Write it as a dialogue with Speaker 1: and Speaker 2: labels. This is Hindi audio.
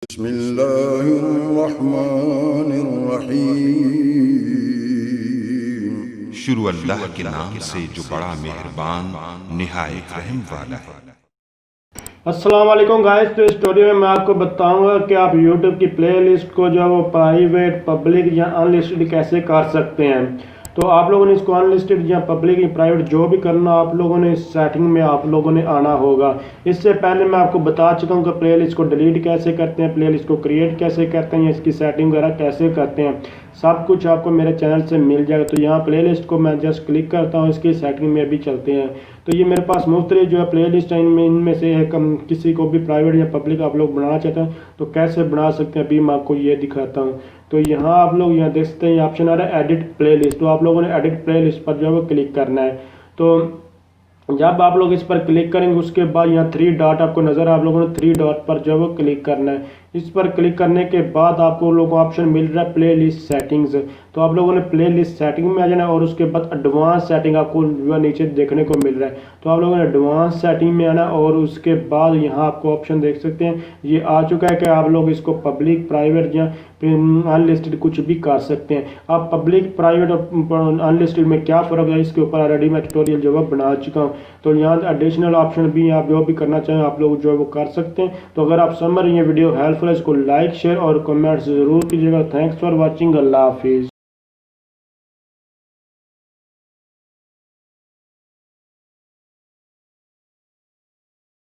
Speaker 1: बिस्मिल्लाहिर्रहमानिर्रहीम।
Speaker 2: शुरू अल्लाह के नाम से जो बड़ा मेहरबान निहायत रहम वाला है।
Speaker 3: अस्सलाम वालेकुम गाइस। तो इस स्टोरी में मैं आपको बताऊंगा कि आप YouTube की प्लेलिस्ट को जो है वो प्राइवेट, पब्लिक या अनलिस्टेड कैसे कर सकते हैं। तो आप लोगों ने इसको अनलिस्टेड या पब्लिक या प्राइवेट जो भी करना, आप लोगों ने इस सेटिंग में आप लोगों ने आना होगा। इससे पहले मैं आपको बता चुका हूँ कि प्लेलिस्ट को डिलीट कैसे करते हैं, प्लेलिस्ट को क्रिएट कैसे करते हैं, या इसकी सेटिंग वगैरह कैसे करते हैं, सब कुछ आपको मेरे चैनल से मिल जाएगा। तो यहाँ प्लेलिस्ट को मैं जस्ट क्लिक करता हूँ, इसकी सेटिंग में भी चलते हैं। तो ये मेरे पास मुख्तलिफ जो है प्लेलिस्ट है, इनमें से एक किसी को भी प्राइवेट या पब्लिक आप लोग बनाना चाहते हैं तो कैसे बना सकते हैं, अभी मैं आपको ये दिखाता हूँ। तो यहाँ आप लोग यहाँ देख सकते हैं, ऑप्शन आ रहा है एडिट प्लेलिस्ट। तो आप लोगों ने एडिट प्लेलिस्ट पर जो है वो क्लिक करना है। तो जब आप लोग इस पर क्लिक करेंगे उसके बाद यहाँ 3 डॉट आपको नज़र, आप लोगों ने 3 डॉट पर जो है वो क्लिक करना है। इस पर क्लिक करने के बाद आपको लोगों को ऑप्शन मिल रहा है प्ले लिस्ट सेटिंग्स। तो आप लोगों ने प्ले लिस्ट सेटिंग में आ जाना है और उसके बाद एडवांस सेटिंग आपको जो है नीचे देखने को मिल रहा है। तो आप लोगों ने एडवांस सेटिंग में आना और उसके बाद यहाँ आपको ऑप्शन देख सकते हैं, ये आ चुका है कि आप लोग इसको पब्लिक, प्राइवेट या अनलिस्टेड कुछ भी कर सकते हैं। आप पब्लिक, प्राइवेट और अनलिस्टेड में क्या फ़र्क है इसके ऊपर ऑलरेडी मैं ट्यूटोरियल जो है बना चुका हूँ। तो यहाँ एडिशनल ऑप्शन भी आप जो भी करना चाहें आप लोग जो है वो कर सकते हैं। तो अगर आप समझ रहे हैं ये वीडियो हेल्पफुल है, इसको लाइक, शेयर और कमेंट्स ज़रूर कीजिएगा। Thanks for watching. अल्लाह हाफिज़।